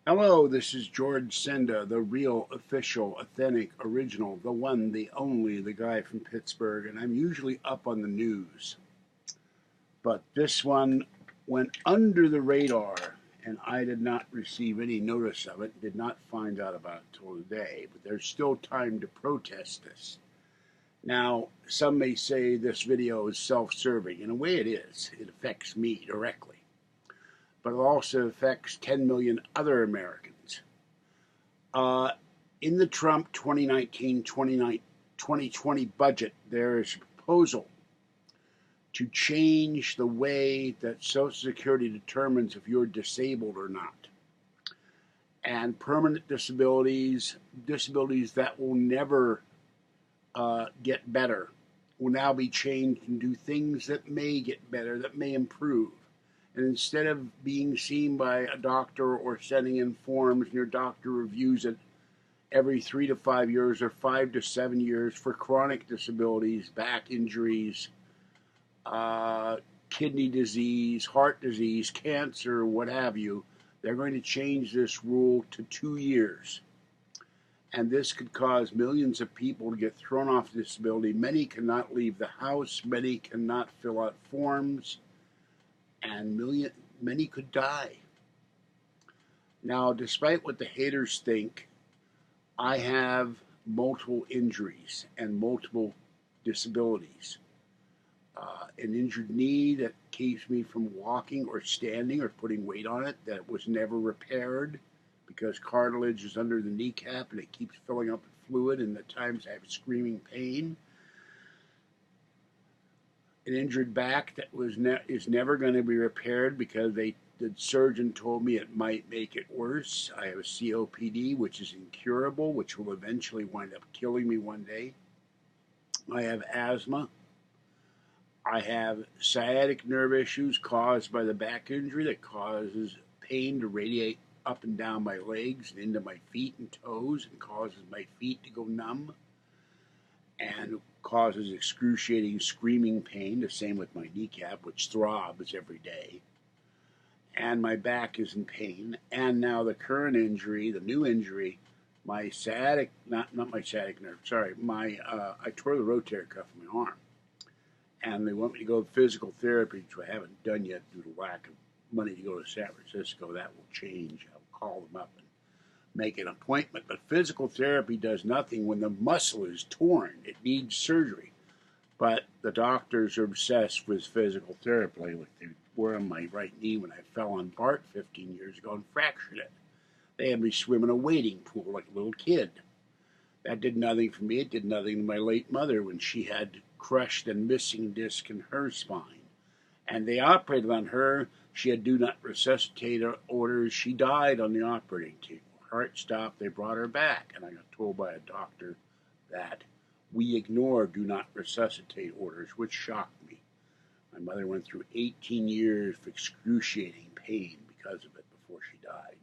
Hello, this is George Senda, the real, official, authentic, original, the one, the only, the guy from Pittsburgh, and I'm usually up on the news. But this one went under the radar, and I did not receive any notice of it, did not find out about it till today, but there's still time to protest this. Now, some may say this video is self-serving. In a way it is. It affects me directly. But it also affects 10 million other Americans. Uh, in the Trump 2019-2020 budget, there is a proposal to change the way that Social Security determines if you're disabled or not. And permanent disabilities, disabilities that will never get better, will now be changed and do things that may get better, that may improve. And instead of being seen by a doctor or sending in forms and your doctor reviews it every 3 to 5 years or 5 to 7 years for chronic disabilities, back injuries, kidney disease, heart disease, cancer, what have you, they're going to change this rule to 2 years. And this could cause millions of people to get thrown off disability. Many cannot leave the house, many cannot fill out forms, and many could die. Now, despite what the haters think, I have multiple injuries and multiple disabilities. An injured knee that keeps me from walking or standing or putting weight on it that was never repaired because cartilage is under the kneecap and it keeps filling up with fluid, and at times I have screaming pain. An injured back that is never going to be repaired because the surgeon told me it might make it worse. I have a COPD, which is incurable, which will eventually wind up killing me one day. I have asthma. I have sciatic nerve issues caused by the back injury that causes pain to radiate up and down my legs and into my feet and toes and causes my feet to go numb and causes excruciating screaming pain, the same with my kneecap, which throbs every day. And my back is in pain. And now the current injury, the new injury, my sciatic, not my sciatic nerve, sorry, I tore the rotator cuff in my arm. And they want me to go to physical therapy, which I haven't done yet due to lack of money to go to San Francisco. That will change. I'll call them up and make an appointment. But physical therapy does nothing when the muscle is torn. It needs surgery. But the doctors are obsessed with physical therapy. Like they were on my right knee when I fell on Bart 15 years ago and fractured it. They had me swim in a wading pool like a little kid. That did nothing for me. It did nothing to my late mother when she had crushed and missing disc in her spine. And they operated on her. She had do not resuscitate orders. She died on the operating table. Heart stopped. They brought her back. And I got told by a doctor that we ignore do not resuscitate orders, which shocked me. My mother went through 18 years of excruciating pain because of it before she died.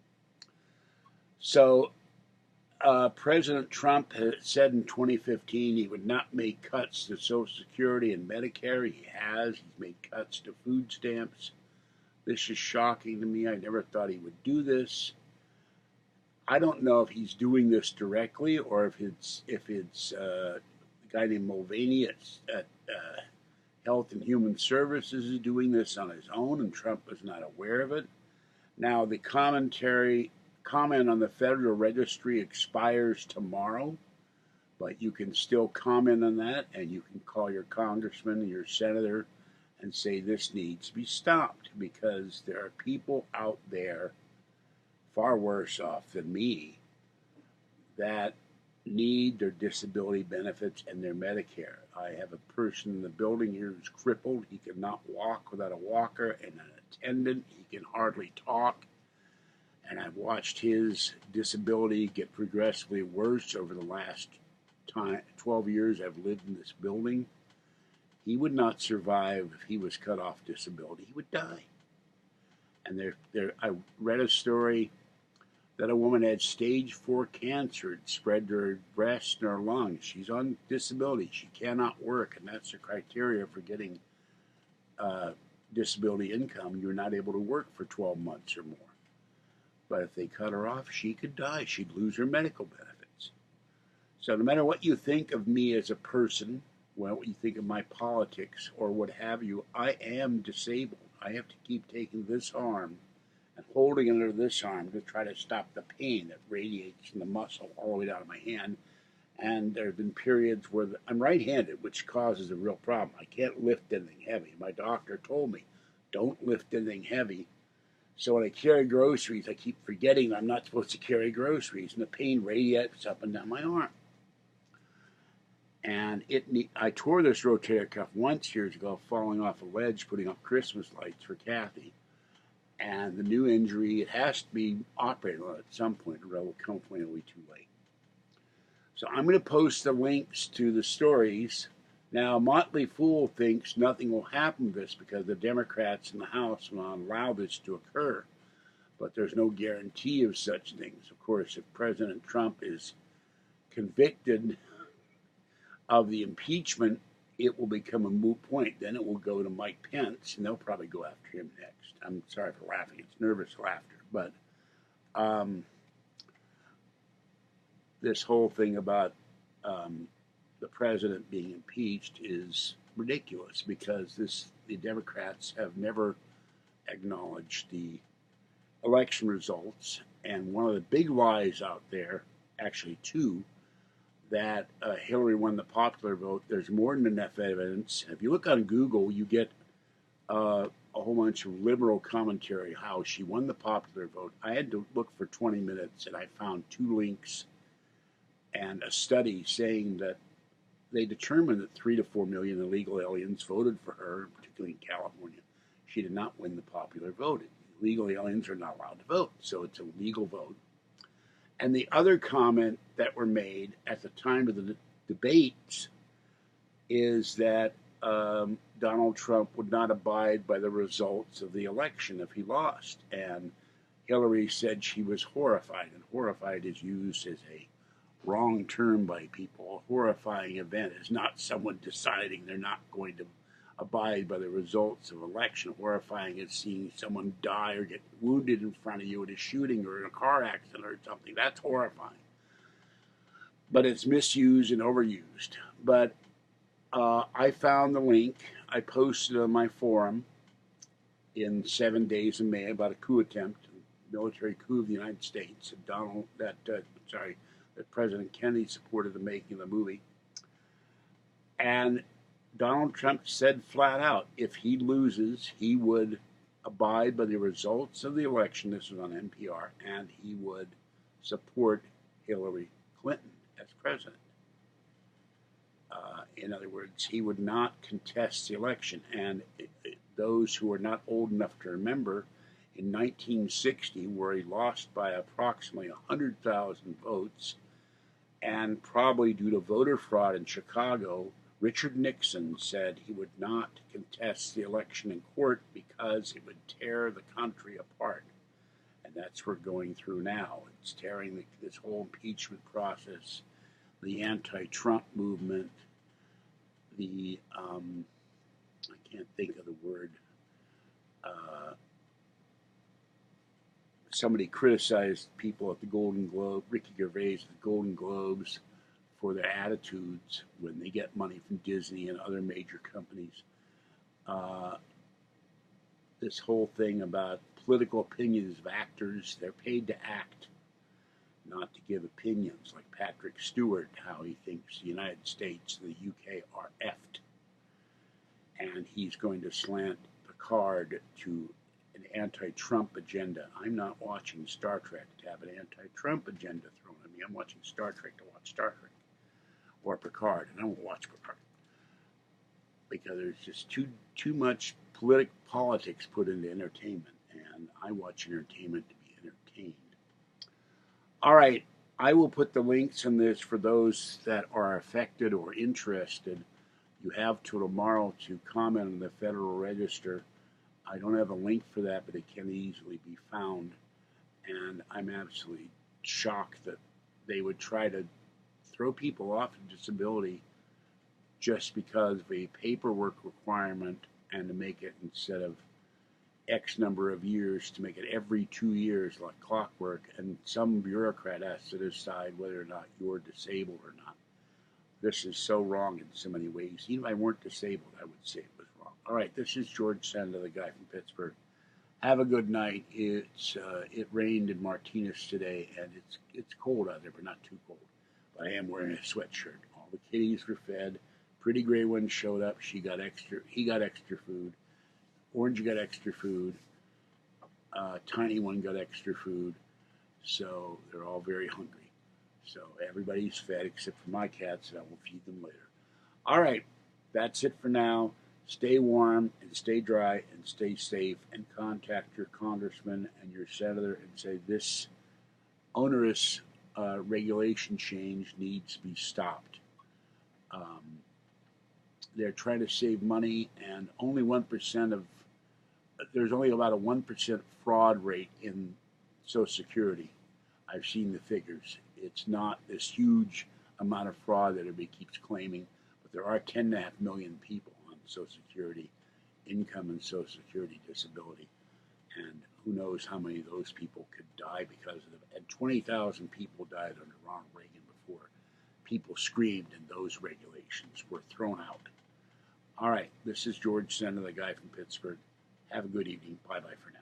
So President Trump had said in 2015 he would not make cuts to Social Security and Medicare. He has. He's made cuts to food stamps. This is shocking to me. I never thought he would do this. I don't know if he's doing this directly or if it's a guy named Mulvaney at Health and Human Services is doing this on his own, and Trump is not aware of it. Now, the comment on the Federal Registry expires tomorrow, but you can still comment on that, and you can call your congressman and your senator and say this needs to be stopped because there are people out there far worse off than me that need their disability benefits and their Medicare. I have a person in the building here who's crippled. He cannot walk without a walker and an attendant. He can hardly talk. And I've watched his disability get progressively worse over the last 12 years I've lived in this building. He would not survive if he was cut off disability. He would die. And I read a story that a woman had stage 4 cancer. It spread to her breast and her lungs. She's on disability. She cannot work, and that's the criteria for getting disability income. You're not able to work for 12 months or more. But if they cut her off, she could die. She'd lose her medical benefits. So no matter what you think of me as a person, what you think of my politics or what have you, I am disabled. I have to keep taking this arm and holding it under this arm to try to stop the pain that radiates from the muscle all the way down to my hand. And there have been periods where I'm right-handed, which causes a real problem. I can't lift anything heavy. My doctor told me, don't lift anything heavy. So when I carry groceries, I keep forgetting I'm not supposed to carry groceries, and the pain radiates up and down my arm. And I tore this rotator cuff once years ago, falling off a ledge, putting up Christmas lights for Kathy. And the new injury, it has to be operated on at some point, or it will come when it'll be too late. So I'm going to post the links to the stories. Now, Motley Fool thinks nothing will happen to this because the Democrats in the House will not allow this to occur. But there's no guarantee of such things. Of course, if President Trump is convicted of the impeachment, it will become a moot point. Then it will go to Mike Pence, and they'll probably go after him next. I'm sorry for laughing. It's nervous laughter. But this whole thing about the president being impeached is ridiculous because the Democrats have never acknowledged the election results. And one of the big lies out there, actually two, that Hillary won the popular vote. There's more than enough evidence. If you look on Google, you get a whole bunch of liberal commentary how she won the popular vote. I had to look for 20 minutes, and I found 2 links and a study saying that they determined that 3 to 4 million illegal aliens voted for her, particularly in California. She did not win the popular vote. Illegal aliens are not allowed to vote, so it's a legal vote. And the other comment that were made at the time of the debates is that Donald Trump would not abide by the results of the election if he lost. And Hillary said she was horrified, and horrified is used as a wrong term by people. A horrifying event is not someone deciding they're not going to abide by the results of election. Horrifying is seeing someone die or get wounded in front of you at a shooting or in a car accident or something. That's horrifying. But it's misused and overused. But I found the link. I posted on my forum in 7 days in May about a coup attempt, military coup of the United States. That President Kennedy supported the making of the movie. And Donald Trump said flat out, if he loses, he would abide by the results of the election. This was on NPR, and he would support Hillary Clinton as president. In other words, he would not contest the election. And those who are not old enough to remember, in 1960, where he lost by approximately 100,000 votes, and probably due to voter fraud in Chicago, Richard Nixon said he would not contest the election in court because it would tear the country apart. And that's what we're going through now. It's tearing this whole impeachment process, the anti-Trump movement, I can't think of the word, somebody criticized people at the Golden Globe, Ricky Gervais at the Golden Globes, for their attitudes when they get money from Disney and other major companies. This whole thing about political opinions of actors, they're paid to act, not to give opinions, like Patrick Stewart, how he thinks the United States and the UK are effed. And he's going to slant the card to an anti-Trump agenda. I'm not watching Star Trek to have an anti-Trump agenda thrown at me. I'm watching Star Trek to watch Star Trek. Or Picard, and I won't watch Picard. Because there's just too much politics put into entertainment, and I watch entertainment to be entertained. All right, I will put the links in this for those that are affected or interested. You have till tomorrow to comment on the Federal Register. I don't have a link for that, but it can easily be found. And I'm absolutely shocked that they would try to throw people off of disability just because of a paperwork requirement and to make it instead of X number of years to make it every 2 years like clockwork, and some bureaucrat has to decide whether or not you're disabled or not. This is so wrong in so many ways. Even if I weren't disabled, I would say it was wrong. All right, this is George Senda, the guy from Pittsburgh. Have a good night. It rained in Martinez today, and it's cold out there, but not too cold. But I am wearing a sweatshirt. All the kitties were fed. Pretty gray one showed up. He got extra food. Orange got extra food. Tiny one got extra food. So they're all very hungry. So everybody's fed except for my cats, and I will feed them later. All right, that's it for now. Stay warm and stay dry and stay safe, and contact your congressman and your senator and say this onerous regulation change needs to be stopped. They're trying to save money, and only 1% of there's only about a 1% fraud rate in Social Security. I've seen the figures. It's not this huge amount of fraud that everybody keeps claiming, but there are 10.5 million people on Social Security income and Social Security disability, and who knows how many of those people could die because of it. And 20,000 people died under Ronald Reagan before people screamed and those regulations were thrown out. All right, this is George Senda, the guy from Pittsburgh. Have a good evening. Bye-bye for now.